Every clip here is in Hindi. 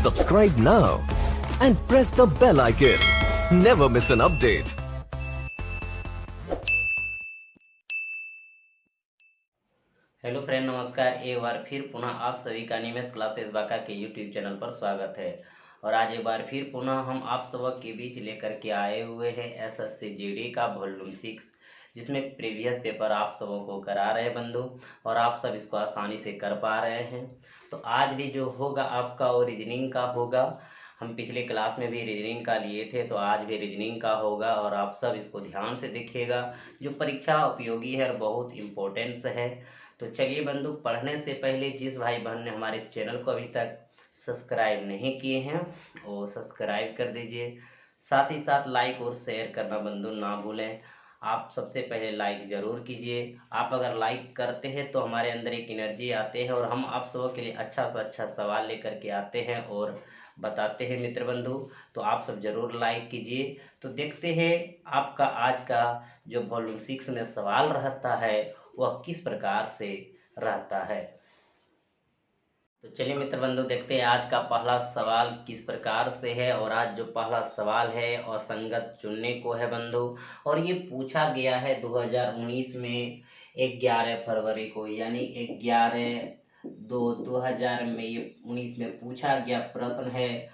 Subscribe now and press the bell icon. Never miss an update. Hello friend, नमस्कार। एक बार फिर पुनः आप सभी का निमेश क्लासेस बांका के यूट्यूब चैनल पर स्वागत है। और आज एक बार फिर पुनः हम आप सब के बीच लेकर के आए हुए हैं एसएससी जीडी का वॉल्यूम 6, जिसमें प्रीवियस पेपर आप सबों को करा रहे हैं बंधु, और आप सब इसको आसानी से कर पा रहे हैं। तो आज भी जो होगा आपका वो रीजनिंग का होगा। हम पिछले क्लास में भी रीजनिंग का लिए थे, तो आज भी रीजनिंग का होगा, और आप सब इसको ध्यान से देखिएगा। जो परीक्षा उपयोगी है और बहुत इम्पोर्टेंस है। तो चलिए बंधु, पढ़ने से पहले जिस भाई बहन ने हमारे चैनल को अभी तक सब्सक्राइब नहीं किए हैं वो सब्सक्राइब कर दीजिए। साथ ही साथ लाइक और शेयर करना बंधु ना भूलें। आप सबसे पहले लाइक ज़रूर कीजिए। आप अगर लाइक करते हैं तो हमारे अंदर एक एनर्जी आते हैं, और हम आप सबों के लिए अच्छा से अच्छा सवाल लेकर के आते हैं और बताते हैं मित्र बंधु। तो आप सब ज़रूर लाइक कीजिए। तो देखते हैं आपका आज का जो वॉल्यूम 6 में सवाल रहता है वह किस प्रकार से रहता है। तो चलिए मित्र बंधु, देखते हैं आज का पहला सवाल किस प्रकार से है। और आज जो पहला सवाल है असंगत चुनने को है बंधु, और ये पूछा गया है 2019 में 11 फरवरी को, यानी 11/2/2000 में ये 19 में पूछा गया प्रश्न है।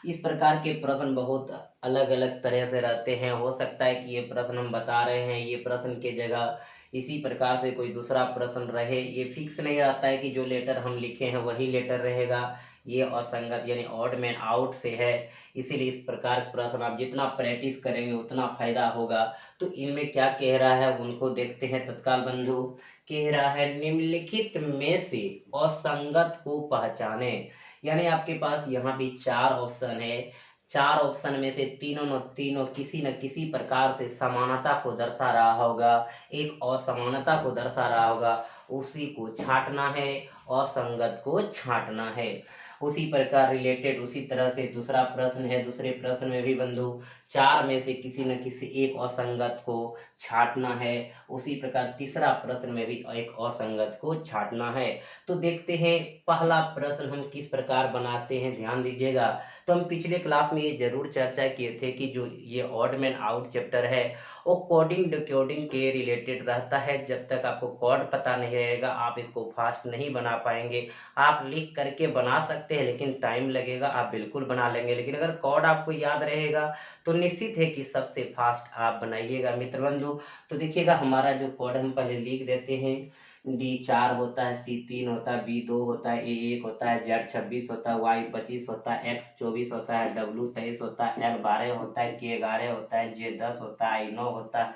इस प्रकार के प्रश्न बहुत अलग अलग तरह से रहते हैं। हो सकता है कि ये प्रश्न हम बता रहे हैं, ये प्रश्न के जगह इसी प्रकार से कोई दूसरा प्रश्न रहे। ये फिक्स नहीं रहता है कि जो लेटर हम लिखे हैं वही लेटर रहेगा। ये असंगत यानी ऑड मैन आउट से है, इसीलिए इस प्रकार प्रश्न आप जितना प्रैक्टिस करेंगे उतना फायदा होगा। तो इनमें क्या कह रहा है उनको देखते हैं तत्काल बंधु। कह रहा है निम्नलिखित में से असंगत को पहचाने। यानी आपके पास यहाँ भी 4 ऑप्शन है। 4 ऑप्शन में से तीनों न तीनों किसी न किसी प्रकार से समानता को दर्शा रहा होगा, एक असमानता को दर्शा रहा होगा। उसी को छांटना है, असंगत को छांटना है। उसी प्रकार रिलेटेड उसी तरह से दूसरा प्रश्न है। दूसरे प्रश्न में भी बंधु 4 में से किसी न किसी एक असंगत को छांटना है। उसी प्रकार तीसरा प्रश्न में भी एक असंगत को छांटना है। तो देखते हैं पहला प्रश्न हम किस प्रकार बनाते हैं, ध्यान दीजिएगा। तो हम पिछले क्लास में ये जरूर चर्चा किए थे कि जो ये ऑड मैन आउट चैप्टर है वो कोडिंग डिकोडिंग के रिलेटेड रहता है। जब तक आपको कोड पता नहीं रहेगा आप इसको फास्ट नहीं बना पाएंगे। आप लिख करके बना सकते हैं लेकिन टाइम लगेगा, आप बिल्कुल बना लेंगे। लेकिन अगर कोड आपको याद रहेगा तो निश्चित है कि सबसे फास्ट आप बनाइएगा मित्र बंधु। तो देखिएगा हमारा जो कोड हम पहले लिख देते हैं। D4 होता है, C3 होता है, B2 होता है, A1 होता है, Z26 होता है, Y25 होता है, X24 होता है, W23 होता है, L12 होता है, K11 होता है, J10 होता है, I9 होता है,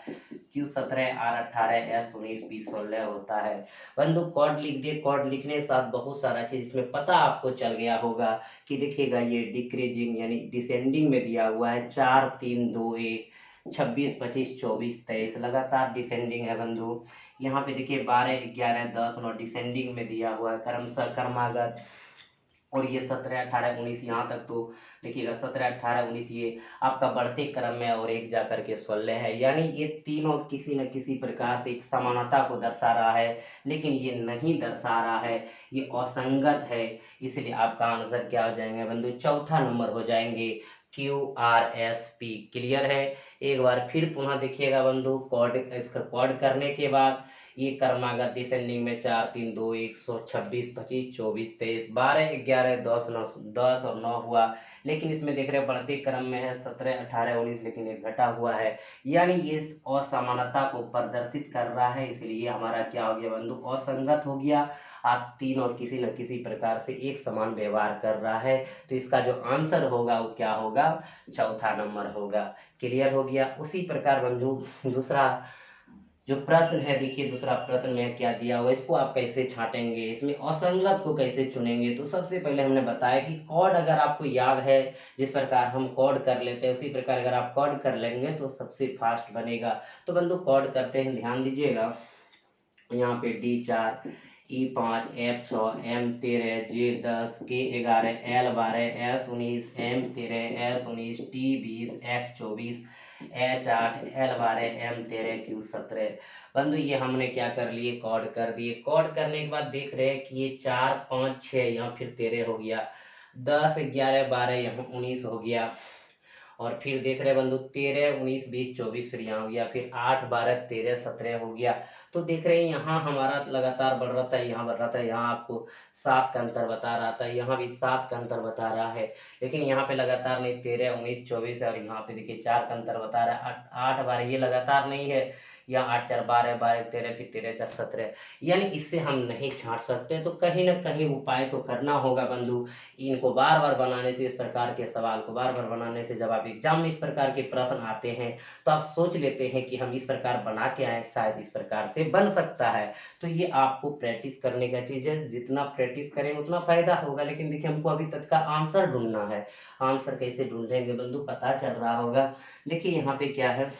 Q17, R18, S19, P16 होता है। बंधु कोड लिख दिए। कोड लिखने के साथ बहुत सारा चीज इसमें पता आपको चल गया होगा कि देखिएगा ये डिक्रीजिंग यानी डिसेंडिंग में दिया हुआ है। 4 3 2 1 26 25 24 23 लगातार डिसेंडिंग है बंधु। यहाँ पे देखिए 12 11 10 9 डिसेंडिंग में दिया हुआ है क्रमशः क्रमागत। और ये 17 18 19 यहाँ तक तो देखिएगा 17 18 19 ये आपका बढ़ते क्रम में, और एक जा करके 16 है। यानी ये तीनों किसी न किसी प्रकार से एक समानता को दर्शा रहा है, लेकिन ये नहीं दर्शा रहा है, ये असंगत है। इसलिए आपका आंसर क्या हो जाएंगे बंधु, चौथा नंबर हो जाएंगे QRSP। क्लियर है। एक बार फिर पुनः देखिएगा बंधु, कोड इसका कोड करने के बाद ये क्रमागत डिसेंडिंग में 4 3 2 1 26 25 24 23 12 11 10 9 10 और 9 हुआ। लेकिन इसमें देख रहे हैं बढ़ते क्रम में है 17 18 19, लेकिन एक घटा हुआ है। यानी ये असमानता को प्रदर्शित कर रहा है, इसलिए हमारा क्या हो गया बंधु, असंगत हो गया। आप तीन और किसी न किसी प्रकार से एक समान व्यवहार कर रहा है। तो इसका जो आंसर होगा वो क्या होगा, चौथा नंबर होगा। क्लियर हो गया। उसी प्रकार बंधु दूसरा जो प्रश्न है, देखिए दूसरा प्रश्न में क्या दिया हुआ, इसको आप कैसे छांटेंगे, इसमें असंगत को कैसे चुनेंगे। तो सबसे पहले हमने बताया कि कोड अगर आपको याद है, जिस प्रकार हम कोड कर लेते हैं उसी प्रकार अगर आप कोड कर लेंगे तो सबसे फास्ट बनेगा। तो बंधु कोड करते हैं, ध्यान दीजिएगा। यहाँ पे D4 E5 F6 M13 J10 K11 L12 S19 M13 S19 T20 X24 H8 L12 M13 Q17। बंधु ये हमने क्या कर लिए, कोड कर दिए। कोड करने के बाद देख रहे हैं कि ये 4 5 6 यहाँ फिर 13 हो गया। 10 11 12 यहाँ 19 हो गया। और फिर देख रहे बंधु 13 19 20 24 फिर यहाँ हो गया, फिर 8 12 13 17 हो गया। तो देख रहे हैं यहाँ हमारा लगातार बढ़ रहा था, यहाँ बढ़ रहा था, यहाँ आपको 7 का अंतर बता रहा था, यहाँ भी 7 का अंतर बता रहा है। लेकिन यहाँ पे लगातार नहीं, 13 19 24 और यहाँ पे देखिए 4 का अंतर बता रहा है। 8 12 ये लगातार नहीं है, यहाँ 8 4 12 12 13 फिर 13 4 17, यानी इससे हम नहीं छांट सकते। तो कहीं ना कहीं उपाय तो करना होगा बंधु। इनको बार बार बनाने से, इस प्रकार के सवाल को बार बार बनाने से जब आप एग्जाम में इस प्रकार के प्रश्न आते हैं तो आप सोच लेते हैं कि हम इस प्रकार बना के आए, शायद इस प्रकार से बन सकता है। तो ये आपको प्रैक्टिस करने का चीज़ है, जितना प्रैक्टिस करें उतना फायदा होगा। लेकिन देखिए हमको अभी तत्काल आंसर ढूंढना है। आंसर कैसे ढूंढेंगे बंधु, पता चल रहा होगा। देखिए यहाँ पे क्या है,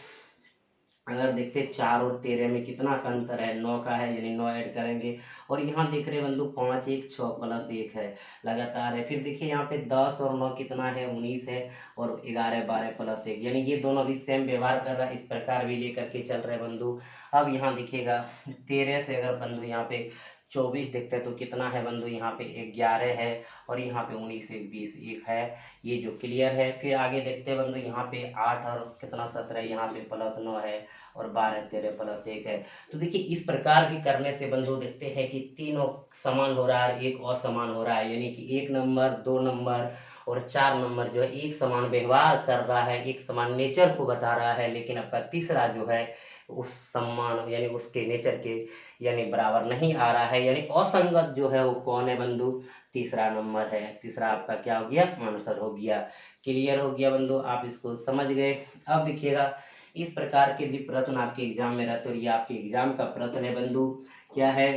अगर देखते 4 और 13 में कितना का अंतर है, 9 का है, यानी 9 ऐड करेंगे। और यहाँ देख रहे बंधु 5 1 6 प्लस 1 है, लगातार है। फिर देखिए यहाँ पे 10 और 9 कितना है, 19 है, और 11 12 प्लस 1, यानी ये दोनों भी सेम व्यवहार कर रहा है, इस प्रकार भी लेकर के चल रहे बंधु। अब यहाँ देखिएगा 13 से अगर बंधु यहाँ पे 24 देखते हैं तो कितना है बंधु, यहाँ पे 11 है, और यहाँ पे 19 1 20 1 है, ये जो क्लियर है। फिर आगे देखते हैं बंधु, यहाँ पे 8 और कितना 17, यहाँ पे प्लस 9 है, और 12 13 प्लस 1 है। तो देखिए इस प्रकार भी करने से बंधु देखते हैं कि तीनों समान हो रहा है, एक असमान हो रहा है, यानी कि 1 नंबर 2 नंबर और 4 नंबर जो है एक समान व्यवहार कर रहा है, एक समान नेचर को बता रहा है। लेकिन आपका तीसरा जो है उस सम्मान यानी उसके नेचर के यानी बराबर नहीं आ रहा है, यानी असंगत जो है वो कौन है बंधु, तीसरा नंबर है। तीसरा आपका क्या हो गया, आंसर हो गया। क्लियर हो गया बंधु, आप इसको समझ गए। अब देखिएगा इस प्रकार के भी प्रश्न आपके एग्जाम में रहते, और ये आपके एग्जाम का प्रश्न है बंधु। क्या है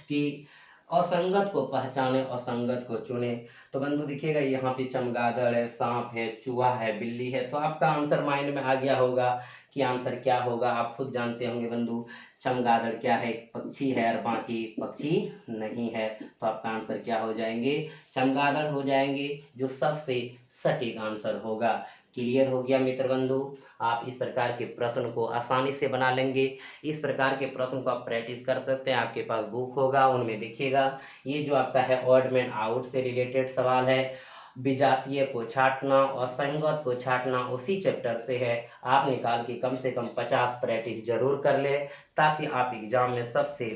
कि असंगत को पहचाने, असंगत को चुने। तो बंधु देखिएगा यहाँ पे चमगादड़ है, सांप है, चूहा है, बिल्ली है। तो आपका आंसर माइंड में आ गया होगा कि आंसर क्या होगा, आप खुद जानते होंगे बंधु। चमगादड़ क्या है, एक पक्षी है, और बाकी पक्षी नहीं है। तो आपका आंसर क्या हो जाएंगे, चमगादड़ हो जाएंगे, जो सबसे सटीक आंसर होगा। क्लियर हो गया मित्र बंधु। आप इस प्रकार के प्रश्न को आसानी से बना लेंगे। इस प्रकार के प्रश्न को आप प्रैक्टिस कर सकते हैं, आपके पास बुक होगा, उनमें देखिएगा। ये जो आपका है ऑड मैन आउट से रिलेटेड सवाल है, विजातीय को छांटना, असंगत को छांटना, उसी चैप्टर से है। आप निकाल के कम से कम 50 प्रैक्टिस जरूर कर ले, ताकि आप एग्जाम में सबसे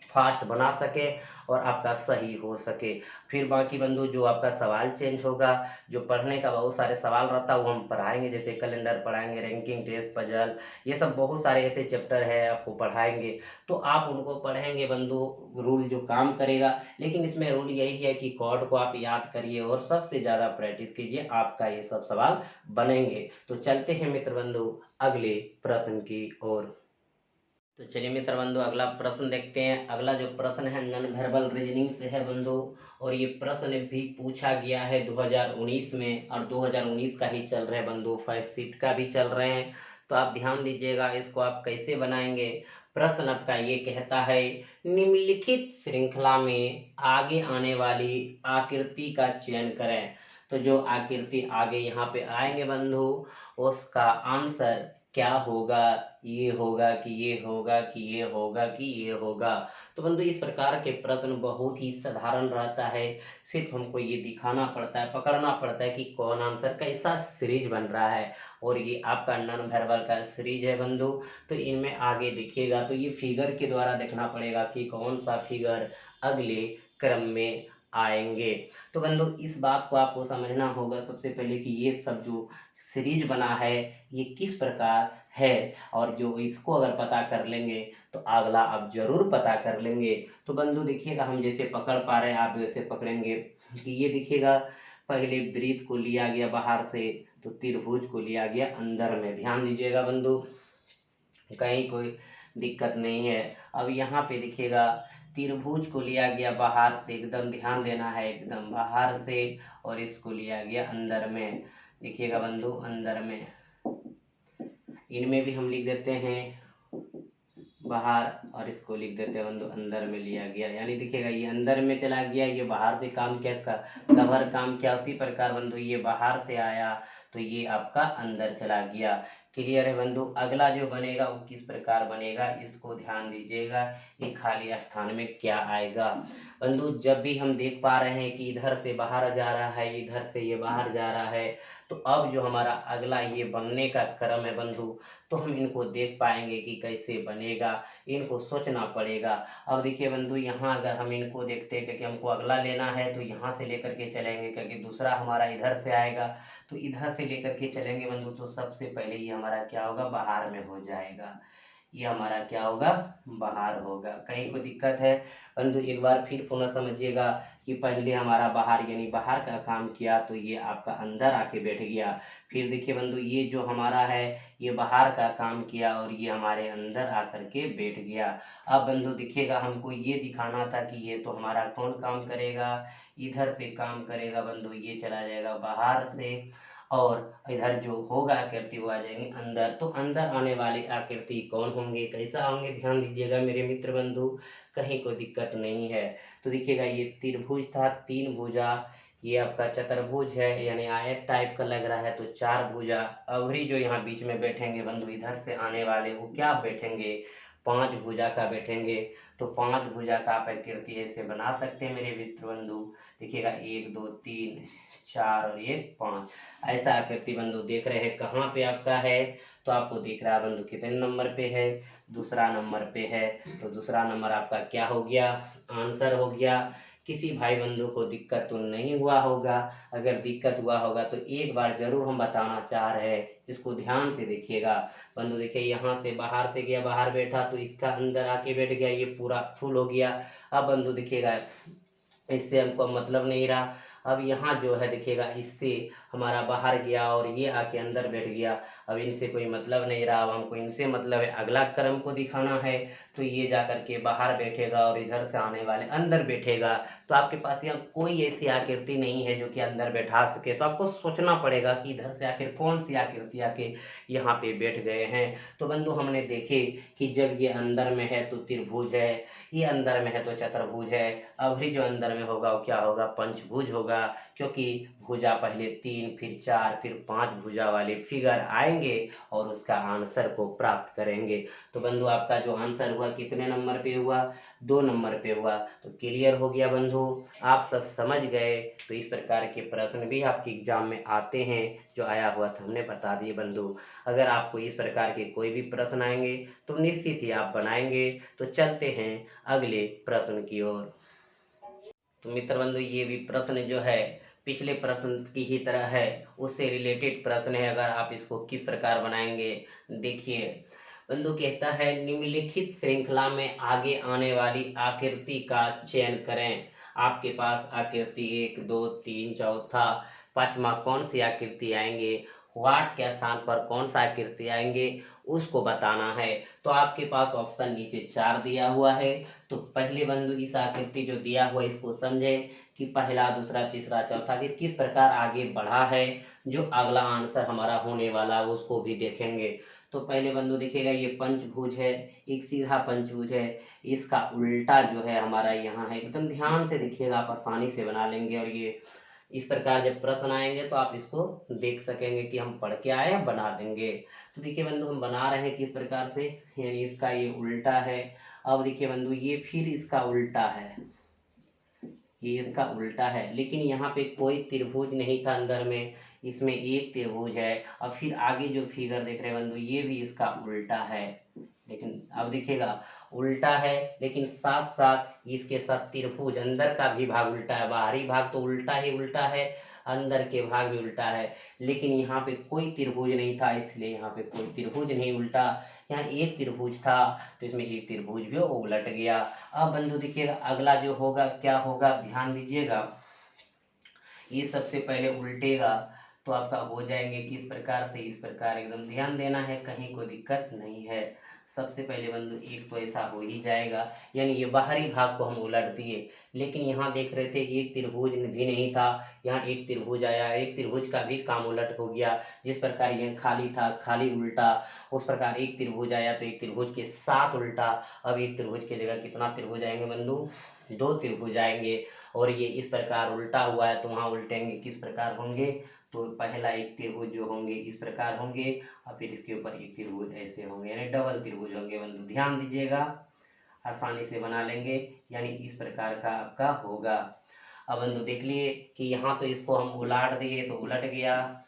फास्ट बना सके और आपका सही हो सके। फिर बाकी बंधु जो आपका सवाल चेंज होगा, जो पढ़ने का बहुत सारे सवाल रहता है वो हम पढ़ाएंगे, जैसे कैलेंडर पढ़ाएंगे, रैंकिंग टेस्ट, पजल, ये सब बहुत सारे ऐसे चैप्टर है आपको पढ़ाएंगे। तो आप उनको पढ़ेंगे बंधु, रूल जो काम करेगा। लेकिन इसमें रूल यही है कि कॉर्ड को आप याद करिए और सबसे ज़्यादा प्रैक्टिस कीजिए, आपका ये सब सवाल बनेंगे। तो चलते हैं मित्र बंधु अगले प्रश्न की ओर। तो चलिए मित्र बंधु अगला प्रश्न देखते हैं। अगला जो प्रश्न है नॉन वर्बल रीजनिंग से है बंधु, और ये प्रश्न भी पूछा गया है 2019 में, और 2019 का ही चल रहा है बंधु, 5 सीट का भी चल रहे हैं। तो आप ध्यान दीजिएगा, इसको आप कैसे बनाएंगे। प्रश्न आपका ये कहता है, निम्नलिखित श्रृंखला में आगे आने वाली आकृति का चयन करें। तो जो आकृति आगे यहाँ पे आएंगे बंधु, उसका आंसर क्या होगा, ये होगा कि ये होगा कि ये होगा कि ये होगा। तो बंधु इस प्रकार के प्रश्न बहुत ही साधारण रहता है, सिर्फ हमको ये दिखाना पड़ता है, पकड़ना पड़ता है कि कौन आंसर कैसा सीरीज बन रहा है। और ये आपका नॉन वर्बल का सीरीज है बंधु। तो इनमें आगे देखिएगा तो ये फिगर के द्वारा देखना पड़ेगा कि कौन सा फिगर अगले क्रम में आएंगे। तो बंधु इस बात को आपको समझना होगा सबसे पहले कि ये सब जो सीरीज बना है ये किस प्रकार है, और जो इसको अगर पता कर लेंगे तो अगला आप जरूर पता कर लेंगे। तो बंधु देखिएगा, हम जैसे पकड़ पा रहे हैं आप वैसे पकड़ेंगे कि ये देखिएगा, पहले वृत्त को लिया गया बाहर से, तो त्रिभुज को लिया गया अंदर में। ध्यान दीजिएगा बंधु, कहीं कोई दिक्कत नहीं है। अब यहाँ पे देखिएगा त्रिभुज को लिया गया बाहर से, एकदम ध्यान देना है, एकदम बाहर से, और इसको लिया गया अंदर में। देखिएगा बंधु अंदर में, इनमें भी हम लिख देते हैं बाहर, और इसको लिख देते हैं बंधु अंदर में लिया गया। यानी देखिएगा ये अंदर में चला गया, ये बाहर से काम किया, इसका कवर काम किया। उसी प्रकार बंधु ये बाहर से आया तो ये आपका अंदर चला गया। क्लियर है बंधु। अगला जो बनेगा वो किस प्रकार बनेगा, इसको ध्यान दीजिएगा। ये खाली स्थान में क्या आएगा बंधु। जब भी हम देख पा रहे हैं कि इधर से बाहर जा रहा है, इधर से ये बाहर जा रहा है, तो अब जो हमारा अगला ये बनने का क्रम है बंधु, तो हम इनको देख पाएंगे कि कैसे बनेगा, इनको सोचना पड़ेगा। अब देखिए बंधु, यहाँ अगर हम इनको देखते हैं कि हमको अगला लेना है, तो यहाँ से लेकर के चलेंगे, क्योंकि दूसरा हमारा इधर से आएगा, तो इधर से लेकर के चलेंगे बंधु, तो सबसे पहले ये हमारा क्या होगा, बाहर में हो जाएगा। ये हमारा क्या होगा, बाहर होगा। कहीं कोई दिक्कत है बंधु, एक बार फिर पुनः समझिएगा कि पहले हमारा बाहर यानी बाहर का काम किया, तो ये आपका अंदर आके बैठ गया। फिर देखिए बंधु, ये जो हमारा है ये बाहर का काम किया और ये हमारे अंदर आकर के बैठ गया। अब बंधु देखिएगा, हमको ये दिखाना था कि ये तो हमारा कौन काम करेगा, इधर से काम करेगा बंधु, ये चला जाएगा बाहर से, और इधर जो होगा आकृति वो आ जाएंगे अंदर। तो अंदर आने वाली आकृति कौन होंगे, कैसा होंगे, ध्यान दीजिएगा मेरे मित्र बंधु, कहीं कोई दिक्कत नहीं है। तो देखिएगा, ये त्रिभुज था, तीन भुजा, ये आपका चतुर्भुज है यानी आयत टाइप का लग रहा है, तो चार भुजा। अवरी जो यहाँ बीच में बैठेंगे बंधु, इधर से आने वाले वो क्या बैठेंगे, पांच भुजा का बैठेंगे। तो पांच भुजा का आप आकृति ऐसे बना सकते हैं मेरे मित्र बंधु। देखिएगा, एक दो तीन चार और एक पाँच, ऐसा आकृति बंधु देख रहे हैं कहाँ पे आपका है, तो आपको दिख रहा है बंधु कितने नंबर पे है, दूसरा नंबर पे है। तो दूसरा नंबर आपका क्या हो गया, आंसर हो गया। किसी भाई बंधु को दिक्कत तो नहीं हुआ होगा, अगर दिक्कत हुआ होगा तो एक बार जरूर हम बताना चाह रहे हैं, इसको ध्यान से देखिएगा बंधु। देखिए, यहाँ से बाहर से गया, बाहर बैठा, तो इसका अंदर आके बैठ गया, ये पूरा फुल हो गया। अब बंधु देखिएगा, इससे हमको मतलब नहीं रहा। अब यहाँ जो है देखिएगा, इससे हमारा बाहर गया और ये आके अंदर बैठ गया, अब इनसे कोई मतलब नहीं रहा। अब हमको इनसे मतलब है, अगला क्रम को दिखाना है, तो ये जा करके बाहर बैठेगा और इधर से आने वाले अंदर बैठेगा। तो आपके पास यहाँ कोई ऐसी आकृति नहीं है जो कि अंदर बैठा सके, तो आपको सोचना पड़ेगा कि इधर से आखिर कौन सी आकृति आके यहाँ पे बैठ गए हैं। तो बंधु हमने देखे कि जब ये अंदर में है तो त्रिभुज है, ये अंदर में है तो चतुर्भुज है, अभी जो अंदर में होगा वो क्या होगा, पंचभुज होगा, क्योंकि भुजा पहले तीन फिर चार फिर पांच भुजा वाले फिगर आएंगे और उसका आंसर को प्राप्त करेंगे। तो बंधु आपका जो आंसर हुआ कितने नंबर पे हुआ, 2 नंबर पे हुआ। तो क्लियर हो गया बंधु, आप सब समझ गए। तो इस प्रकार के प्रश्न भी आपके एग्जाम में आते हैं, जो आया हुआ था हमने बता दिए बंधु। अगर आपको इस प्रकार के कोई भी प्रश्न आएंगे तो निश्चित ही आप बनाएंगे। तो चलते हैं अगले प्रश्न की ओर। तो मित्र बंधु, ये भी प्रश्न जो है पिछले प्रश्न की ही तरह है, उससे रिलेटेड प्रश्न है। अगर आप इसको किस प्रकार बनाएंगे, देखिए बंधु कहता है, निम्नलिखित श्रृंखला में आगे आने वाली आकृति का चयन करें। आपके पास आकृति 1 2 3 चौथा पांचवा कौन सी आकृति आएंगे, वाट के स्थान पर कौन सा आकृति आएंगे, उसको बताना है। तो आपके पास ऑप्शन नीचे 4 दिया हुआ है। तो पहले बंधु इस आकृति जो दिया हुआ है इसको समझे कि पहला दूसरा तीसरा चौथा कि किस प्रकार आगे बढ़ा है, जो अगला आंसर हमारा होने वाला उसको भी देखेंगे। तो पहले बंधु देखिएगा, ये पंचभुज है, एक सीधा पंचभुज है, इसका उल्टा जो है हमारा यहाँ है। एकदम ध्यान से देखिएगा, आप आसानी से बना लेंगे। और ये इस प्रकार जब प्रश्न आएंगे तो आप इसको देख सकेंगे कि हम पढ़ के आए बना देंगे। तो देखिए बंधु, हम बना रहे हैं किस प्रकार से, यानी इसका ये उल्टा है। अब देखिए बंधु, ये फिर इसका उल्टा है, ये इसका उल्टा है, लेकिन यहाँ पे कोई त्रिभुज नहीं था अंदर में, इसमें एक त्रिभुज है। अब फिर आगे जो फिगर देख रहे हैं बंधु, ये भी इसका उल्टा है, लेकिन अब देखिएगा उल्टा है, लेकिन साथ साथ इसके साथ त्रिभुज अंदर का भी भाग उल्टा है, बाहरी भाग तो उल्टा ही उल्टा है, अंदर के भाग भी उल्टा है, लेकिन यहाँ पे कोई त्रिभुज नहीं था, इसलिए यहाँ पे कोई त्रिभुज नहीं उल्टा। यहाँ एक त्रिभुज था तो इसमें एक त्रिभुज भी उलट गया। अब बंधु देखिएगा, अगला जो होगा क्या होगा, ध्यान दीजिएगा, ये सबसे पहले उल्टेगा तो आपका हो जाएंगे किस प्रकार से, इस प्रकार, एकदम ध्यान देना है, कहीं कोई दिक्कत नहीं है। सबसे पहले बंधु एक तो ऐसा हो ही जाएगा, यानी ये बाहरी भाग को हम उलट दिए, लेकिन यहाँ देख रहे थे एक त्रिभुज भी नहीं था, यहाँ एक त्रिभुज आया, एक त्रिभुज का भी काम उलट हो गया। जिस प्रकार यह खाली था, खाली उल्टा, उस प्रकार एक त्रिभुज आया तो एक त्रिभुज के साथ उल्टा। अब एक त्रिभुज की जगह कितना त्रिभुज आएंगे बंधु, दो त्रिभुज आएंगे और ये इस प्रकार उल्टा हुआ है तो वहाँ उल्टेंगे किस प्रकार होंगे, तो पहला एक त्रिभुज जो होंगे इस प्रकार होंगे और फिर इसके ऊपर एक त्रिभुज ऐसे होंगे, यानी डबल त्रिभुज होंगे बंधु, ध्यान दीजिएगा, आसानी से बना लेंगे, यानी इस प्रकार का आपका होगा। अब बंधु देख लिए कि यहाँ तो इसको हम उलाट दिए तो उलट गया,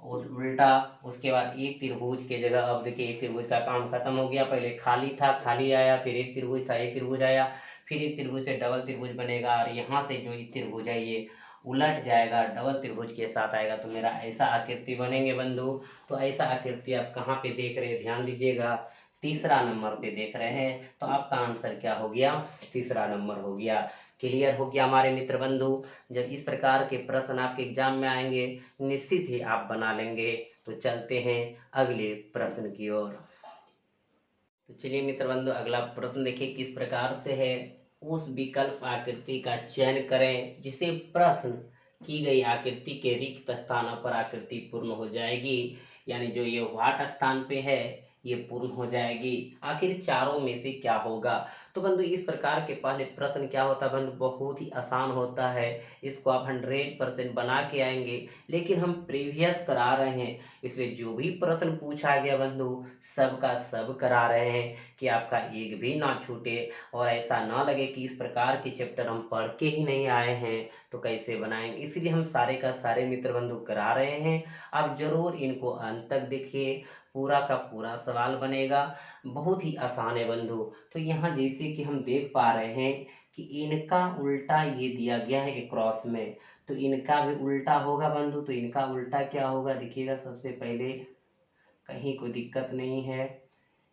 उस उल्टा, उसके बाद एक त्रिभुज के जगह अब देखिए एक त्रिभुज का काम खत्म हो गया, पहले खाली था खाली आया, फिर एक त्रिभुज था एक त्रिभुज आया, फिर एक त्रिभुज से डबल त्रिभुज बनेगा और यहाँ से जो एक त्रिभुज है ये उलट जाएगा, डबल त्रिभुज के साथ आएगा, तो मेरा ऐसा आकृति बनेंगे बंधु। तो ऐसा आकृति आप कहाँ पे देख रहे हैं, ध्यान दीजिएगा, तीसरा नंबर पे देख रहे हैं, तो आपका आंसर क्या हो गया, तीसरा नंबर हो गया। क्लियर हो गया हमारे मित्र बंधु। जब इस प्रकार के प्रश्न आपके एग्जाम में आएंगे निश्चित ही आप बना लेंगे। तो चलते हैं अगले प्रश्न की ओर। तो चलिए मित्र बंधु अगला प्रश्न देखिए किस प्रकार से है। उस विकल्प आकृति का चयन करें जिसे प्रश्न की गई आकृति के रिक्त स्थानों पर आकृति पूर्ण हो जाएगी, यानी जो ये वाट स्थान पे है ये पूर्ण हो जाएगी। आखिर चारों में से क्या होगा। तो बंधु इस प्रकार के पहले प्रश्न क्या होता है बंधु, बहुत ही आसान होता है, इसको आप 100% बना के आएंगे, लेकिन हम प्रीवियस करा रहे हैं इसलिए जो भी प्रश्न पूछा गया बंधु सबका सब करा रहे हैं कि आपका एक भी ना छूटे और ऐसा ना लगे कि इस प्रकार के चैप्टर हम पढ़ के ही नहीं आए हैं तो कैसे बनाएंगे, इसलिए हम सारे का सारे मित्र बंधु करा रहे हैं। आप जरूर इनको अंत तक देखिए, पूरा का पूरा सवाल बनेगा, बहुत ही आसान है बंधु। तो यहाँ जैसे कि हम देख पा रहे हैं कि इनका उल्टा ये दिया गया है क्रॉस में, तो इनका भी उल्टा होगा बंधु। तो इनका उल्टा क्या होगा देखिएगा, सबसे पहले कहीं कोई दिक्कत नहीं है,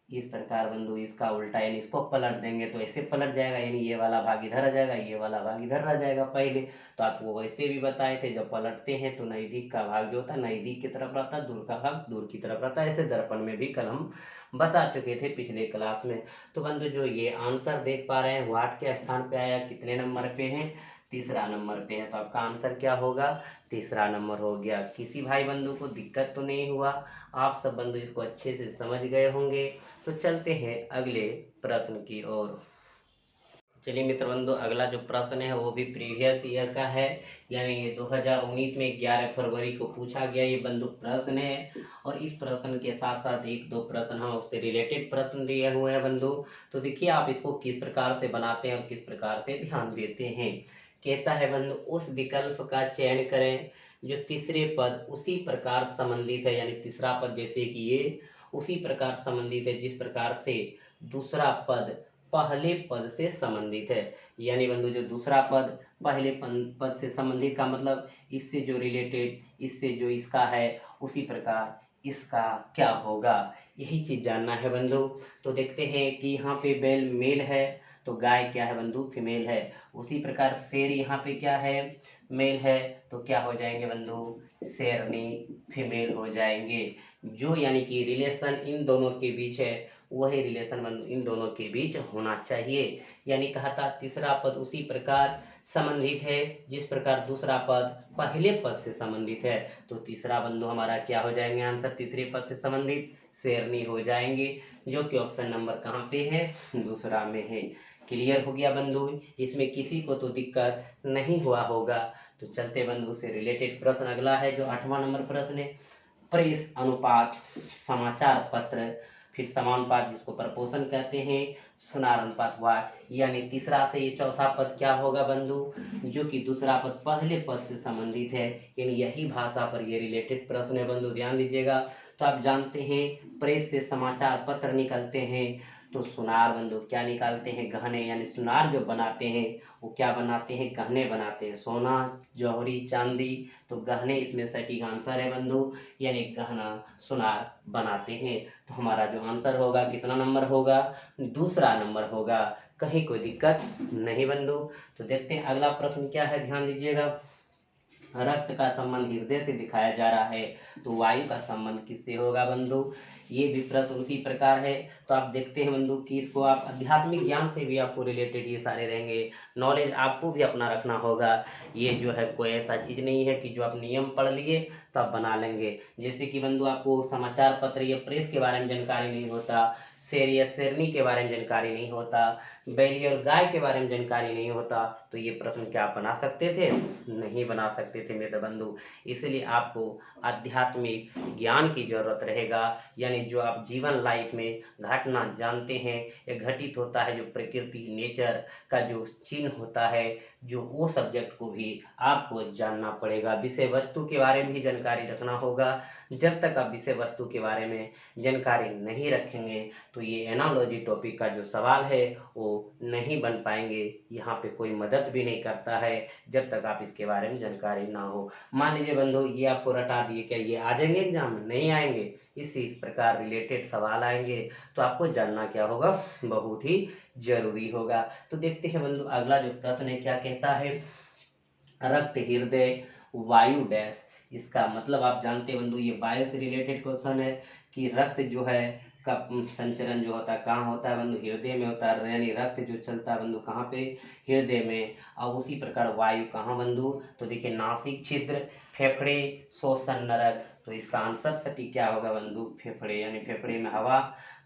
इस प्रकार बंधु इसका उल्टा, यानी इसको पलट देंगे तो ऐसे पलट जाएगा, यानी ये वाला भाग इधर आ जाएगा ये वाला भाग इधर रह जाएगा। पहले तो आपको वैसे भी बताए थे जब पलटते हैं तो नज़दीक का भाग जो होता है नज़दीक की तरफ रहता है, दूर का भाग दूर की तरफ रहता है, ऐसे दर्पण में भी कल हम बता चुके थे पिछले क्लास में। तो बंधु जो ये आंसर देख पा रहे हैं वाट के स्थान पे आया, कितने नंबर पे हैं, तीसरा नंबर पे है, तो आपका आंसर क्या होगा, तीसरा नंबर हो गया। किसी भाई बंधु को दिक्कत तो नहीं हुआ, आप सब बंधु इसको अच्छे से समझ गए होंगे। तो चलते हैं अगले प्रश्न की ओर। चलिए मित्र बंधु अगला जो प्रश्न है वो भी प्रीवियस ईयर का है, यानी ये 2019 में 11 फरवरी को पूछा गया ये बंधु प्रश्न है। और इस प्रश्न के साथ साथ एक दो प्रश्न हम उससे रिलेटेड प्रश्न दिए हुए हैं बंधु। तो देखिए आप इसको किस प्रकार से बनाते हैं और किस प्रकार से ध्यान देते हैं। कहता है बंधु उस विकल्प का चयन करें जो तीसरे पद उसी प्रकार संबंधित है, यानी तीसरा पद जैसे कि ये उसी प्रकार संबंधित है जिस प्रकार से दूसरा पद पहले पद से संबंधित है। यानी बंधु जो दूसरा पद पहले पद से संबंधित का मतलब इससे जो रिलेटेड, इससे जो इसका है उसी प्रकार इसका क्या होगा, यही चीज जानना है बंधु। तो देखते हैं कि यहाँ पे बैल मेल है तो गाय क्या है बंधु, फीमेल है। उसी प्रकार शेर यहाँ पे क्या है, मेल है, तो क्या हो जाएंगे बंधु, शेरनी फीमेल हो जाएंगे। जो यानी कि रिलेशन इन दोनों के बीच है वही रिलेशन बंधु इन दोनों के बीच होना चाहिए। यानी कहा था तीसरा पद उसी प्रकार संबंधित है जिस प्रकार दूसरा पद पहले पद से संबंधित है, तो तीसरा बंधु हमारा क्या हो जाएंगे आंसर, तीसरे पद से संबंधित शेरनी हो जाएंगे, जो कि ऑप्शन नंबर कहाँ पे है, दूसरा में है। क्लियर हो गया बंधु, इसमें किसी को तो दिक्कत नहीं हुआ होगा। तो चलते बंधु से रिलेटेड प्रश्न अगला है जो 8वां नंबर प्रश्न है। प्रेस अनुपात समाचार पत्र, फिर समानुपात जिसको प्रपोशन कहते हैं, सुनार अनुपात वाट, यानी तीसरा से ये चौथा पद क्या होगा बंधु, जो कि दूसरा पद पहले पद से संबंधित है, यानी यही भाषा पर ये रिलेटेड प्रश्न है बंधु, ध्यान दीजिएगा। तो आप जानते हैं प्रेस से समाचार पत्र निकलते हैं, तो सुनार बंधु क्या निकालते हैं, गहने, यानी सुनार जो बनाते हैं वो क्या बनाते हैं, गहने बनाते हैं, सोना जौहरी चांदी, तो गहने इसमें सटीक आंसर है बंधु, यानी गहना सुनार बनाते हैं। तो हमारा जो आंसर होगा कितना नंबर होगा, दूसरा नंबर होगा, कहीं कोई दिक्कत नहीं बंधु। तो देखते हैं अगला प्रश्न क्या है, ध्यान दीजिएगा। रक्त का संबंध हृदय से दिखाया जा रहा है, तो वायु का संबंध किससे होगा बंधु, ये भी प्रश्न उसी प्रकार है। तो आप देखते हैं बंधु कि इसको आप आध्यात्मिक ज्ञान से भी आपको रिलेटेड ये सारे रहेंगे, नॉलेज आपको भी अपना रखना होगा। ये जो है कोई ऐसा चीज़ नहीं है कि जो आप नियम पढ़ लिए तो आप बना लेंगे। जैसे कि बंधु आपको समाचार पत्र या प्रेस के बारे में जानकारी नहीं होता, शेर या शेरनी के बारे में जानकारी नहीं होता, बैल और गाय के बारे में जानकारी नहीं होता, तो ये प्रश्न क्या आप बना सकते थे? नहीं बना सकते थे मित्र बंधु। इसलिए आपको आध्यात्मिक ज्ञान की जरूरत रहेगा, यानी जो आप जीवन लाइफ में घटना जानते हैं या घटित होता है, जो प्रकृति नेचर का जो चिन्ह होता है, जो वो सब्जेक्ट को भी आपको जानना पड़ेगा। विषय वस्तु के बारे में भी जानकारी रखना होगा। जब तक आप विषय वस्तु के बारे में जानकारी नहीं रखेंगे तो ये एनालॉजी टॉपिक का जो सवाल है वो नहीं बन पाएंगे। यहाँ पे कोई मदद भी नहीं करता है जब तक आप इसके बारे में जानकारी ना हो। मान लीजिए बंधु ये आपको रटा दिए, क्या ये आ जाएंगे एग्जाम में? नहीं आएंगे। इससे इस प्रकार रिलेटेड सवाल आएंगे तो आपको जानना क्या होगा? बहुत ही जरूरी होगा। तो देखते हैं बंधु अगला जो प्रश्न है क्या कहता है, रक्त हृदय वायु डैश। इसका मतलब आप जानते हैं बंधु, ये वायु से रिलेटेड क्वेश्चन है कि रक्त जो है का संचरण जो होता है कहाँ होता है बंधु? हृदय में होता है, यानी रक्त जो चलता है बंधु कहाँ पे? हृदय में। और उसी प्रकार वायु कहाँ बंधु? तो देखिए नासिक छिद्र, फेफड़े, श्वसन नरक। तो इसका आंसर सटीक क्या होगा बंधु? फेफड़े, यानी फेफड़े में हवा।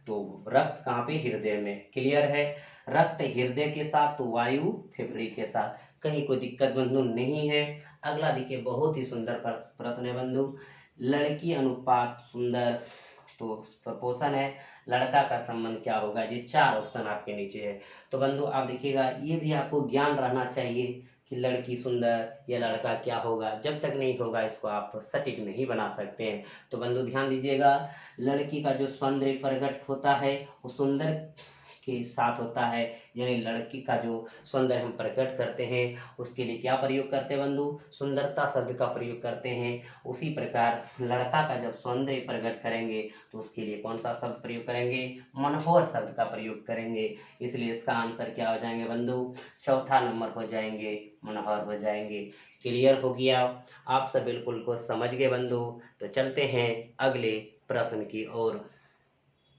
तो रक्त कहाँ पे? हृदय में। क्लियर है? रक्त हृदय के साथ तो वायु फेफड़े के साथ, कहीं कोई दिक्कत बंधु नहीं है। अगला देखिए बहुत ही सुंदर प्रश्न है बंधु, लड़की अनुपात सुंदर, तो प्रपोशन है, लड़का का संबंध क्या होगा? ये 4 ऑप्शन आपके नीचे है। तो बंधु आप देखिएगा ये भी आपको ज्ञान रहना चाहिए कि लड़की सुंदर या लड़का क्या होगा। जब तक नहीं होगा इसको आप सटीक नहीं बना सकते हैं। तो बंधु ध्यान दीजिएगा, लड़की का जो सौंदर्य प्रकट होता है वो सुंदर के साथ होता है, यानी लड़की का जो सौंदर्य हम प्रकट करते हैं उसके लिए क्या प्रयोग करते हैं बंधु? सुंदरता शब्द का प्रयोग करते हैं। उसी प्रकार लड़का का जब सौंदर्य प्रकट करेंगे तो उसके लिए कौन सा शब्द प्रयोग करेंगे? मनोहर शब्द का प्रयोग करेंगे। इसलिए इसका आंसर क्या हो जाएंगे बंधु? चौथा नंबर हो जाएंगे, मनोहर हो जाएंगे। क्लियर हो गया? आप सब बिल्कुल को समझ गए बंधु। तो चलते हैं अगले प्रश्न की ओर।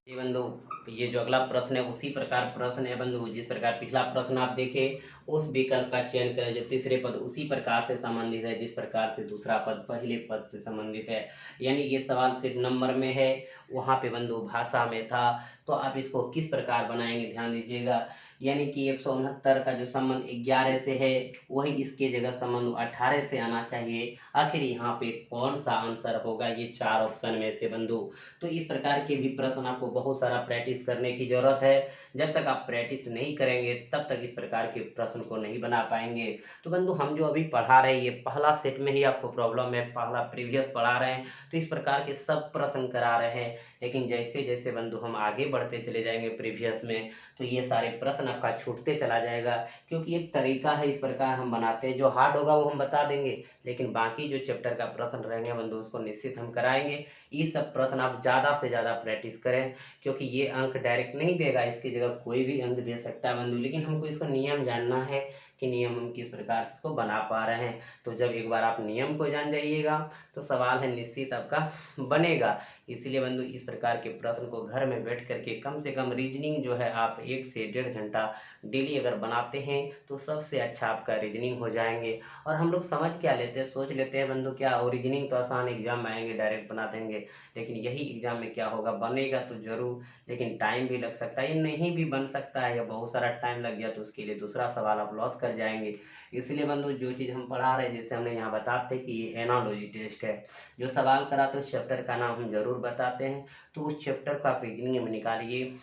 जी बंधु, ये जो अगला प्रश्न है उसी प्रकार प्रश्न है बंधु, जिस प्रकार पिछला प्रश्न आप देखे उस विकल्प का चयन करें जो तीसरे पद उसी प्रकार से संबंधित है जिस प्रकार से दूसरा पद पहले पद से संबंधित है। यानी ये सवाल सिर्फ नंबर में है, वहाँ पे बंधु भाषा में था। तो आप इसको किस प्रकार बनाएंगे ध्यान दीजिएगा, यानी कि 169 का जो संबंध 11 से है वही इसके जगह संबंध 18 से आना चाहिए। आखिर यहाँ पे कौन सा आंसर होगा? ये 4 ऑप्शन में से बंधु। तो इस प्रकार के भी प्रश्न आपको बहुत सारा प्रैक्टिस करने की जरूरत है। जब तक आप प्रैक्टिस नहीं करेंगे तब तक इस प्रकार के प्रश्न को नहीं बना पाएंगे। तो बंधु हम जो अभी पढ़ा रहे हैं ये पहला सेट में ही आपको प्रॉब्लम है, पहला प्रीवियस पढ़ा रहे हैं तो इस प्रकार के सब प्रश्न करा रहे हैं। लेकिन जैसे जैसे बंधु हम आगे बढ़ते चले जाएंगे प्रीवियस में तो ये सारे प्रश्न आपका छूटते चला जाएगा, क्योंकि एक तरीका है इस प्रकार हम बनाते हैं। जो हार्ड होगा वो हम बता देंगे, लेकिन बाकी जो चैप्टर का प्रश्न रहेंगे बंधु उसको निश्चित हम कराएंगे। ये सब प्रश्न आप ज़्यादा से ज़्यादा प्रैक्टिस करें, क्योंकि ये अंक डायरेक्ट नहीं देगा, इसकी जगह कोई भी अंक दे सकता है बंधु। लेकिन हमको इसको नियम जानना है कि नियम हम किस प्रकार से इसको बना पा रहे हैं। तो जब एक बार आप नियम को जान जाइएगा तो सवाल है निश्चित आपका बनेगा। इसलिए बंधु इस प्रकार के प्रश्न को घर में बैठ करके कम से कम रीजनिंग जो है आप 1 से 1.5 घंटा डेली अगर बनाते हैं तो सबसे अच्छा आपका रीजनिंग हो जाएंगे। और हम लोग समझ क्या लेते हैं, सोच लेते हैं बंधु क्या रीजनिंग तो आसान एग्जाम में आएंगे डायरेक्ट बना देंगे, लेकिन यही एग्जाम में क्या होगा? बनेगा तो जरूर, लेकिन टाइम भी लग सकता है, ये नहीं भी बन सकता है या बहुत सारा टाइम लग गया तो उसके लिए दूसरा सवाल आप लॉस कर जाएंगे। इसलिए बंधु जो चीज़ हम पढ़ा रहे हैं, जैसे हमने यहाँ बताते कि ये एनालॉजी टेस्ट है, जो सवाल कराते उस चैप्टर का नाम हम जरूर बताते हैं। तो उस चैप्टर का आप रीजनिंग में निकालिए,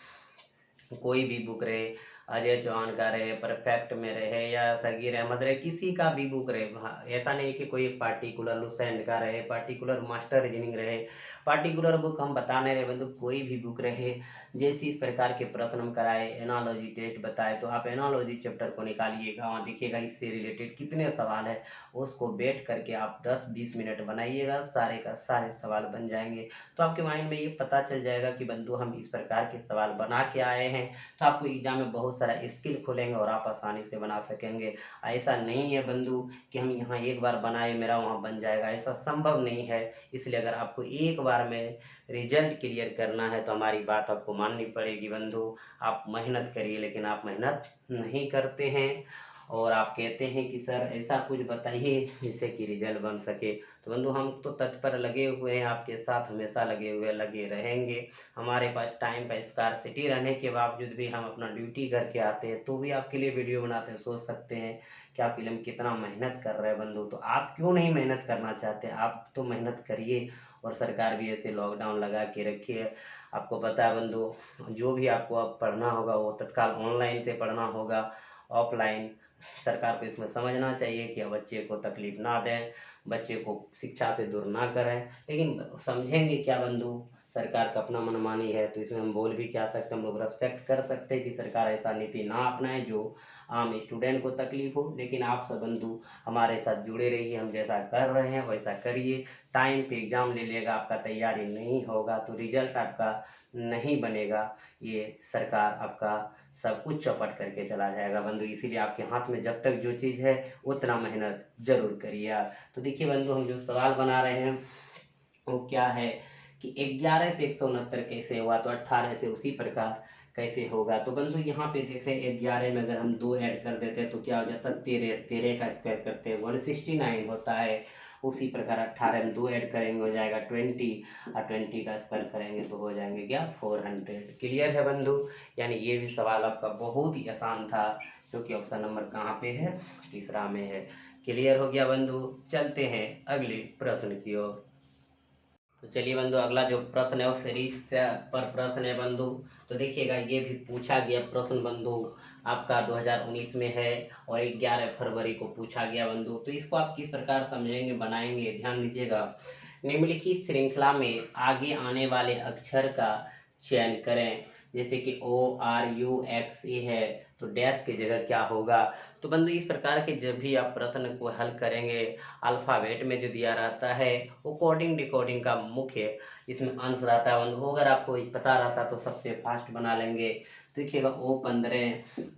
कोई भी बुक रहे, अजय चौहान का रहे, परफेक्ट में रहे या सगीर अहमद रहे, किसी का भी बुक रहे। ऐसा नहीं कि कोई पार्टिकुलर लुसेंट का रहे, पार्टिकुलर मास्टर रीजनिंग रहे, पार्टिकुलर बुक हम बता नहीं रहे बंधु, कोई भी बुक रहे। जैसे इस प्रकार के प्रश्न हम कराए, एनालॉजी टेस्ट बताए, तो आप एनालॉजी चैप्टर को निकालिएगा, वहाँ देखिएगा इससे रिलेटेड कितने सवाल है, उसको बैठ करके आप 10-20 मिनट बनाइएगा, सारे का सारे सवाल बन जाएंगे। तो आपके माइंड में ये पता चल जाएगा कि बंधु हम इस प्रकार के सवाल बना के आए हैं। तो आपको एग्जाम में बहुत सारा स्किल खुलेंगे और आप आसानी से बना सकेंगे। ऐसा नहीं है बंधु कि हम यहाँ एक बार बनाए मेरा वहाँ बन जाएगा, ऐसा संभव नहीं है। इसलिए अगर आपको एक बार में रिजल्ट क्लियर करना है तो हमारी बात आपको माननी पड़ेगी बंधु। आप मेहनत करिए, लेकिन आप मेहनत नहीं करते हैं। और आप कहते हैं कि सर ऐसा कुछ बताइए जिससे कि रिजल्ट बन सके। तो बंधु हम तो तत्पर लगे हुए हैं, आपके साथ हमेशा लगे रहेंगे। हमारे पास टाइम का स्कार्सिटी रहने के बावजूद भी हम अपना ड्यूटी करके आते हैं, तो भी आपके लिए वीडियो बनाते हैं। सोच सकते हैं कि आप फिल्म कितना मेहनत कर रहे हैं बंधु। तो आप क्यों नहीं मेहनत करना चाहते? आप तो मेहनत करिए। और सरकार भी ऐसे लॉकडाउन लगा के रखी है। आपको पता है बंधु, जो भी आपको अब पढ़ना होगा वो तत्काल ऑनलाइन से पढ़ना होगा, ऑफलाइन। सरकार को इसमें समझना चाहिए कि बच्चे को तकलीफ ना दें, बच्चे को शिक्षा से दूर ना करें। लेकिन समझेंगे क्या बंधु? सरकार का अपना मनमानी है, तो इसमें हम बोल भी क्या सकते हैं? हम लोग रेस्पेक्ट कर सकते हैं कि सरकार ऐसा नीति ना अपनाए जो आम स्टूडेंट को तकलीफ हो। लेकिन आप सब बंधु हमारे साथ जुड़े रहिए, हम जैसा कर रहे हैं वैसा करिए। टाइम पे एग्ज़ाम ले लेगा, आपका तैयारी नहीं होगा तो रिजल्ट आपका नहीं बनेगा। ये सरकार आपका सब कुछ चौपट करके चला जाएगा बंधु। इसीलिए आपके हाथ में जब तक जो चीज़ है उतना मेहनत ज़रूर करिए आप। तो देखिए बंधु, हम जो सवाल बना रहे हैं वो क्या है कि 11 से 169 कैसे हुआ, तो 18 से उसी प्रकार कैसे होगा। तो बंधु यहाँ पे देख रहे हैं 11 में अगर हम 2 ऐड कर देते हैं तो क्या हो जाता है 13, 13 का स्क्वायर करते हैं 169 होता है। उसी प्रकार 18 में 2 ऐड करेंगे हो जाएगा 20, और 20 का स्क्वायर करेंगे तो हो जाएंगे क्या 400। क्लियर है बंधु? यानी ये भी सवाल आपका बहुत ही आसान था, जो कि ऑप्शन नंबर कहाँ पे है? तीसरा में है। क्लियर हो गया बंधु? चलते हैं अगले प्रश्न की ओर। तो चलिए बंधु, अगला जो प्रश्न है वो सीरीज से पर प्रश्न है बंधु। तो देखिएगा, ये भी पूछा गया प्रश्न बंधु आपका 2019 में है और 11 फरवरी को पूछा गया बंधु। तो इसको आप किस प्रकार समझेंगे, बनाएंगे, ध्यान दीजिएगा। निम्नलिखित श्रृंखला में आगे आने वाले अक्षर का चयन करें। जैसे कि ORUXE है तो डैश की जगह क्या होगा? तो बंधु इस प्रकार के जब भी आप प्रश्न को हल करेंगे, अल्फ़ाबेट में जो दिया रहता है वो कोडिंग डिकोडिंग का मुख्य इसमें अंश रहता है बंधु। अगर आपको पता रहता तो सबसे फास्ट बना लेंगे। तो देखिएगा O15,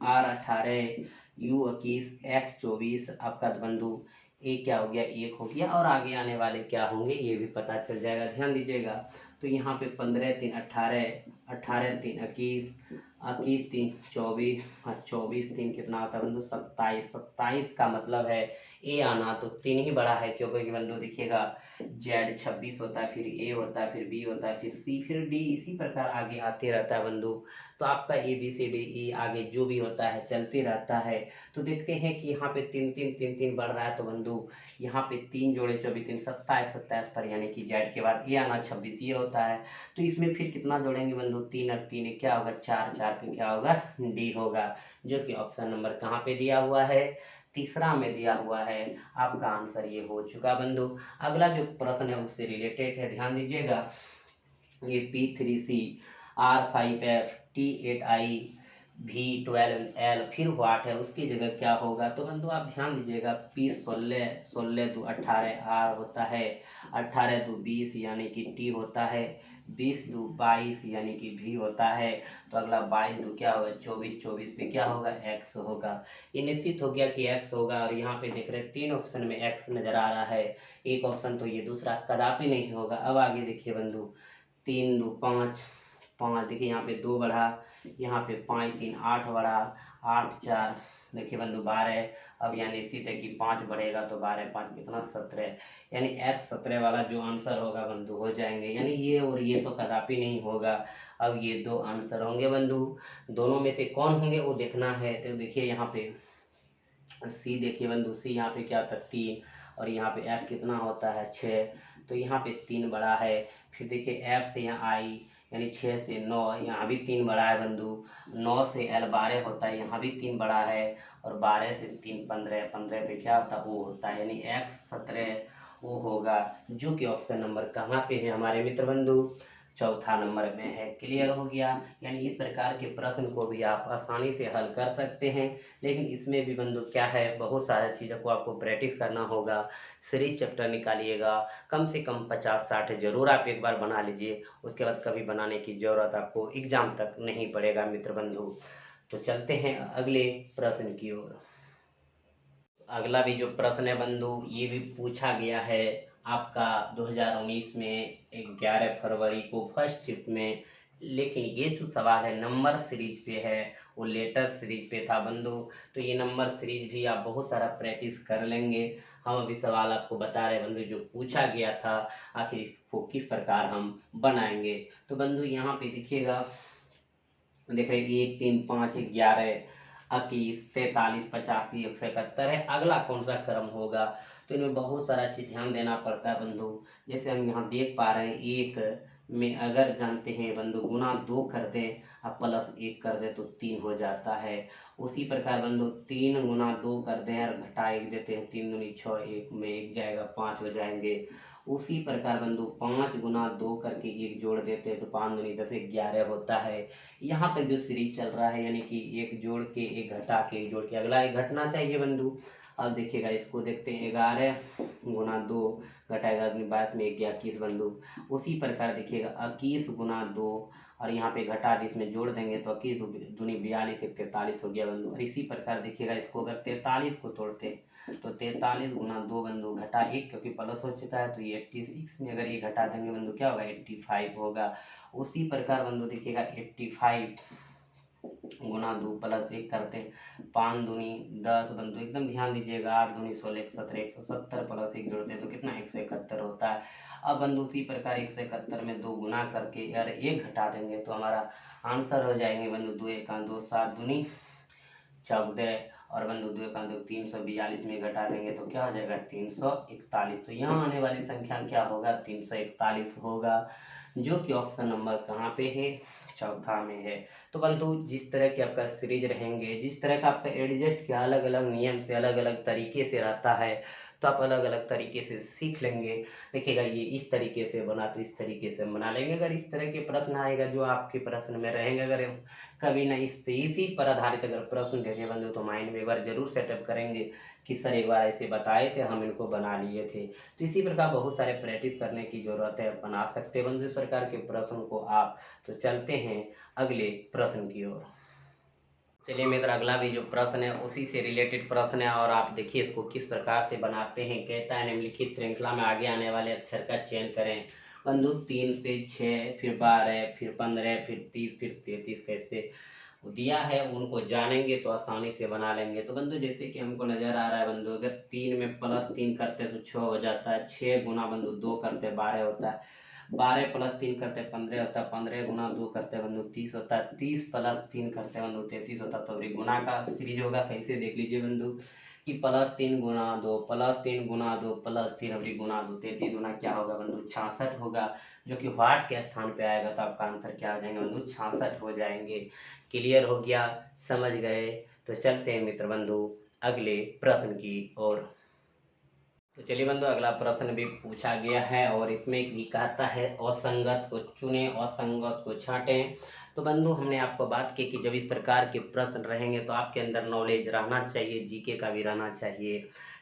R18, U21, X24 आपका बंधु ए क्या हो गया? 1 हो गया। और आगे आने वाले क्या होंगे ये भी पता चल जाएगा, ध्यान दीजिएगा। तो यहाँ पे 15 3 18, 18 3 21, 21 3 24, 24 3 कितना होता है बंधु? 27। 27 का मतलब है ए आना, तो 3 ही बड़ा है क्योंकि बंधु देखिएगा जेड 26 होता है, फिर ए होता है, फिर बी होता है, फिर सी, फिर डी, इसी प्रकार आगे आते रहता है बंधु। तो आपका ABCDE आगे जो भी होता है चलते रहता है। तो देखते हैं कि यहाँ पे 3 3 3 3 बढ़ रहा है। तो बंधु यहाँ पे 3 जोड़े 24 3 27, 27 पर यानी कि जेड के बाद ए आना 26 ये होता है। तो इसमें फिर कितना जोड़ेंगे बंधु? 3 और 3 क्या होगा? 4, 4 पे क्या होगा? डी होगा, जो कि ऑप्शन नंबर कहाँ पे दिया हुआ है? तीसरा में दिया हुआ है। आपका आंसर ये हो चुका बंधु। अगला जो प्रश्न है उससे रिलेटेड है, ध्यान दीजिएगा। ये P3C, R5F, T8I, V12L फिर व्हाट है उसकी जगह क्या होगा? तो बंधु आप ध्यान दीजिएगा। P16, 16 2 18 R होता है, 18 2 20 यानी कि T होता है, 20 2 22 यानी कि V होता है। तो अगला 22 2 क्या होगा? 24, 24 पे क्या होगा? X होगा। ये निश्चित हो गया कि X होगा। और यहाँ पे देख रहे हैं 3 ऑप्शन में X नजर आ रहा है, एक ऑप्शन तो ये दूसरा कदापि नहीं होगा। अब आगे देखिए बंधु, 3 2 5, 5 देखिए यहाँ पे 2 बढ़ा, यहाँ पे 5 3 8 बढ़ा, 8 4 देखिए बंधु 12। अब यहाँ निश्चित है कि 5 बढ़ेगा तो 12 5 कितना? 17। यानी X 17 वाला जो आंसर होगा बंधु हो जाएंगे। यानी ये और ये तो कदापि नहीं होगा। अब ये 2 आंसर होंगे बंधु, दोनों में से कौन होंगे वो देखना है। तो देखिए यहाँ पे सी, देखिए बंधु सी यहाँ पे क्या होता है? 3। और यहाँ पे F कितना होता है? 6। तो यहाँ पे 3 बड़ा है। फिर देखिए F से यहाँ I यानी 6 से 9, यहाँ भी 3 बड़ा है बंधु। 9 से L 12 होता है, यहाँ भी 3 बड़ा है। और 12 से 3 15, 15 पे क्या होता है? O होता है। यानी X 17 O होगा, जो कि ऑप्शन नंबर कहाँ पे है हमारे मित्र बंधु? चौथा नंबर में है। क्लियर हो गया? यानी इस प्रकार के प्रश्न को भी आप आसानी से हल कर सकते हैं। लेकिन इसमें भी बंधु क्या है, बहुत सारी चीज़ों को आपको प्रैक्टिस करना होगा। सीरीज चैप्टर निकालिएगा, कम से कम 50-60 जरूर आप एक बार बना लीजिए। उसके बाद कभी बनाने की ज़रूरत आपको एग्जाम तक नहीं पड़ेगा मित्र बंधु। तो चलते हैं अगले प्रश्न की ओर। अगला भी जो प्रश्न है बंधु ये भी पूछा गया है आपका 2019 में 11 फरवरी को फर्स्ट शिफ्ट में। लेकिन ये जो सवाल है नंबर सीरीज पे है वो लेटर सीरीज पे था बंधु। तो ये नंबर सीरीज भी आप बहुत सारा प्रैक्टिस कर लेंगे। हम अभी सवाल आपको बता रहे बंधु जो पूछा गया था, आखिर इसको किस प्रकार हम बनाएंगे। तो बंधु यहाँ पे देखिएगा, देख रहे 1 3 5 11 21 43 85 171 है। अगला कौन सा क्रम होगा, तो इनमें बहुत सारा चीज ध्यान देना पड़ता है बंधु। जैसे हम यहाँ देख पा रहे हैं, एक में अगर जानते हैं बंधु गुना 2 कर दें और प्लस 1 कर दें तो 3 हो जाता है। उसी प्रकार बंधु 3 गुना 2 कर दें और घटा 1 देते हैं, 3 दूनी 6, 1 में 1 जाएगा 5 हो जाएंगे। उसी प्रकार बंधु 5 गुना 2 करके 1 जोड़ देते हैं तो 5 दूनी 10 11 होता है। यहाँ तक जो सीरीज चल रहा है, यानी कि एक जोड़ के एक घटा के एक जोड़ के अगला एक घटना चाहिए बंधु। अब देखिएगा इसको देखते हैं, 11 गुना 2 घटा 11 22 में 21 बंधु। उसी प्रकार देखिएगा 21 गुना 2 और यहाँ पे घटा के इसमें जोड़ देंगे तो 21 दूनी 42 एक 43 हो गया बंधु। और इसी प्रकार देखिएगा इसको अगर 43 को तोड़ते तो 43 गुना 2 बंधु घटा 1, क्योंकि प्लस हो चुका है तो ये 86 में अगर ये घटा देंगे बंधु क्या होगा 85 होगा। उसी प्रकार बंधु देखिएगा 85 गुना 2 प्लस 1 करते हैं, 5 दूनी 10 बंधु एकदम ध्यान दीजिएगा, 8 दूनी 16 17 170 प्लस 1 जोड़ते हैं तो कितना 171 होता है। अब बंधु उसी प्रकार 171 में 2 गुना करके यार 1 घटा देंगे तो हमारा आंसर हो जाएंगे बंधु 2 1 2 7 दूनी 14 और बंधु 2 1 2 342 में घटा देंगे तो क्या हो जाएगा 341। तो यहाँ आने वाली संख्या क्या होगा 341 होगा, जो कि ऑप्शन नंबर कहाँ पे है, चौथा में है। तो बंधु जिस तरह के आपका सीरीज रहेंगे, जिस तरह का आपका एडजस्ट के अलग अलग नियम से अलग अलग तरीके से रहता है, तो आप अलग अलग तरीके से सीख लेंगे। देखिएगा ये इस तरीके से बना तो इस तरीके से बना लेंगे। अगर इस तरह के प्रश्न आएगा जो आपके प्रश्न में रहेंगे, अगर कभी ना इस पे इसी पर आधारित अगर प्रश्न दे दिए बंधु तो माइंड में एक बार जरूर सेटअप करेंगे कि सर एक बार ऐसे बताए थे, हम इनको बना लिए थे। तो इसी प्रकार बहुत सारे प्रैक्टिस करने की जरूरत है, बना सकते हैं बंधु इस प्रकार के प्रश्न को आप। तो चलते हैं अगले प्रश्न की ओर। चलिए मित्र, अगला भी जो प्रश्न है उसी से रिलेटेड प्रश्न है और आप देखिए इसको किस प्रकार से बनाते हैं। कहता है निम्नलिखित श्रृंखला में आगे आने वाले अक्षर का चयन करें बंधु। 3 से 6 फिर 12 फिर 15 फिर 30 फिर 33 कैसे दिया है उनको जानेंगे तो आसानी से बना लेंगे। तो बंधु जैसे कि हमको नजर आ रहा है बंधु, अगर 3 में प्लस 3 करते तो 6 हो जाता है, 6 गुना बंधु 2 करते 12 होता है, 12 प्लस 3 करते 15 होता है, 15 गुना 2 करते बंधु 30 होता है, 30 प्लस 3 करते बंधु 33 होता है। तो अभी गुना का सीरीज होगा, कैसे देख लीजिए बंधु कि प्लस 3 गुना 2 प्लस 3 गुना 2 प्लस 3 अभी गुना 2, 33 गुना क्या होगा बंधु 66 होगा, जो कि वाट के स्थान पे आएगा तो आपका आंसर क्या हो जाएंगे बंधु 66 हो जाएंगे। क्लियर हो गया, समझ गए। तो चलते हैं मित्र बंधु अगले प्रश्न की ओर। तो चलिए बंधु अगला प्रश्न भी पूछा गया है और इसमें भी कहता है असंगत को चुने असंगत को छांटें। तो बंधु हमने आपको बात की कि जब इस प्रकार के प्रश्न रहेंगे तो आपके अंदर नॉलेज रहना चाहिए, जीके का भी रहना चाहिए,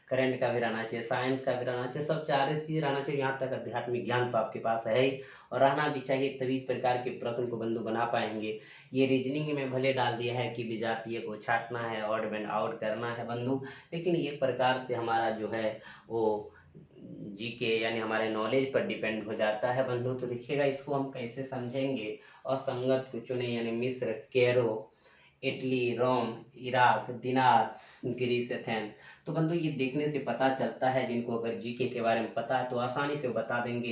करंट का भी रहना चाहिए, साइंस का भी रहना चाहिए, सब चार चीज़ रहना चाहिए। यहाँ तक आध्यात्मिक ज्ञान तो आपके पास है ही और रहना भी चाहिए, तभी इस प्रकार के प्रश्न को बंधु बना पाएंगे। ये रीजनिंग में भले डाल दिया है कि विजातीय को छांटना है, ऑड एंड आउट करना है बंधु, लेकिन ये प्रकार से हमारा जो है वो जीके यानी हमारे नॉलेज पर डिपेंड हो जाता है बंधु। तो देखिएगा इसको हम कैसे समझेंगे। असंगत को चुने यानी मिस्र, कैरो, इटली, रोम, इराक, दिनार, ग्रीस, एथेंस। तो बंधु ये देखने से पता चलता है, जिनको अगर जीके के बारे में पता है तो आसानी से बता देंगे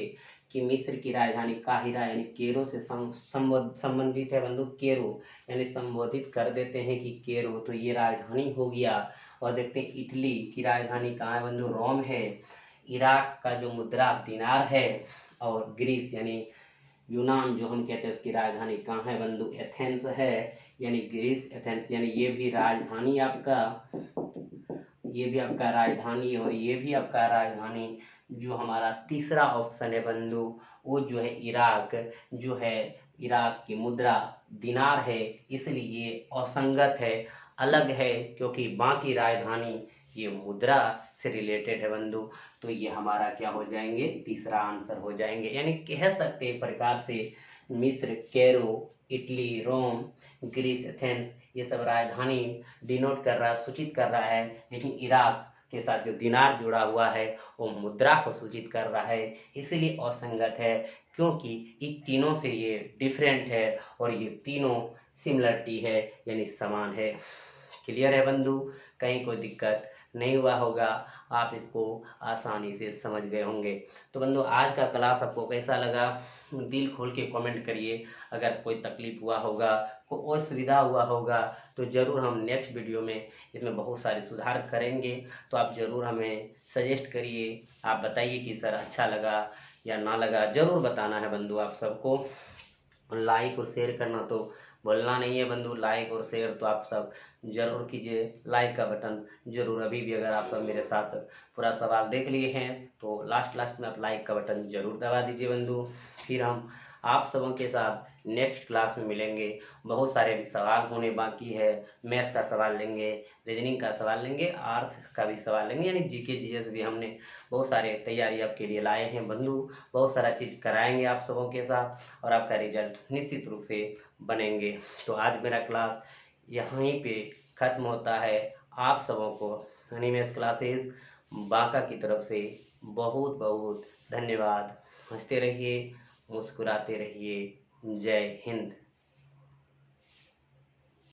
कि मिस्र की राजधानी काहिरा यानी कैरो से संबंधित है बंधु। कैरो यानी संबोधित कर देते हैं कि कैरो, तो ये राजधानी हो गया। और देखते हैं इटली की राजधानी कहाँ है बंधु, रोम है। इराक का जो मुद्रा दिनार है और ग्रीस यानी यूनान जो हम कहते हैं उसकी राजधानी कहाँ है बंधु, एथेंस है, यानी ग्रीस एथेंस, यानी ये भी राजधानी आपका, ये भी आपका राजधानी और ये भी आपका राजधानी। जो हमारा तीसरा ऑप्शन है बंधु वो जो है इराक, जो है इराक की मुद्रा दिनार है, इसलिए ये असंगत है, अलग है, क्योंकि बाकी राजधानी ये मुद्रा से रिलेटेड है बंधु। तो ये हमारा क्या हो जाएंगे, तीसरा आंसर हो जाएंगे। यानी कह सकते हैं प्रकार से मिस्र, कैरो, इटली, रोम, ग्रीस, एथेंस ये सब राजधानी डिनोट कर रहा है, सूचित कर रहा है, लेकिन इराक के साथ जो दिनार जुड़ा हुआ है वो मुद्रा को सूचित कर रहा है, इसलिए असंगत है, क्योंकि इन तीनों से ये डिफरेंट है और ये तीनों सिमिलरिटी है यानी समान है। क्लियर है बंधु, कहीं कोई दिक्कत नहीं हुआ होगा, आप इसको आसानी से समझ गए होंगे। तो बंधु आज का क्लास आपको कैसा लगा, दिल खोल के कमेंट करिए। अगर कोई तकलीफ हुआ होगा, कोई असुविधा हुआ होगा, तो ज़रूर हम नेक्स्ट वीडियो में इसमें बहुत सारे सुधार करेंगे। तो आप ज़रूर हमें सजेस्ट करिए, आप बताइए कि सर अच्छा लगा या ना लगा, ज़रूर बताना है बंधु आप सबको। लाइक और शेयर करना तो भूलना नहीं है बंधु, लाइक और शेयर तो आप सब जरूर कीजिए। लाइक का बटन जरूर, अभी भी अगर आप सब मेरे साथ पूरा सवाल देख लिए हैं तो लास्ट में आप लाइक का बटन जरूर दबा दीजिए बंधु। फिर हम आप सबों के साथ नेक्स्ट क्लास में मिलेंगे। बहुत सारे अभी सवाल होने बाकी है, मैथ का सवाल लेंगे, रीजनिंग का सवाल लेंगे, आर्ट्स का भी सवाल लेंगे, यानी जीके जीएस भी हमने बहुत सारे तैयारी आपके लिए लाए हैं बंधु। बहुत सारा चीज़ कराएंगे आप सबों के साथ और आपका रिजल्ट निश्चित रूप से बनेंगे। तो आज मेरा क्लास यहीं पे ख़त्म होता है। आप सबों को एनिमेस क्लासेस बांका की तरफ से बहुत बहुत धन्यवाद। हंसते रहिए, मुस्कुराते रहिए। जय हिंद।